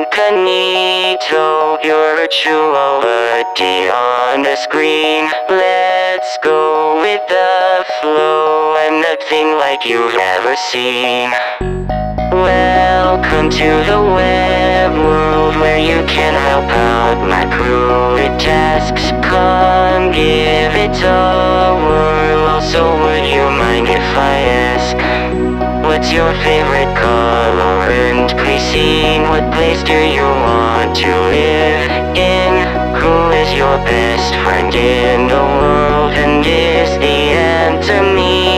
incognito. You're a true oddity on the screen. Let's go with the flow. I'm nothing like you've ever seen. Welcome to the web world where you can help out my crew with tasks. Come give it a whirl. Also, would you mind if I ask, what's your favorite color and cuisine? What place do you want to live in? Who is your best friend in the world? And is the answer me?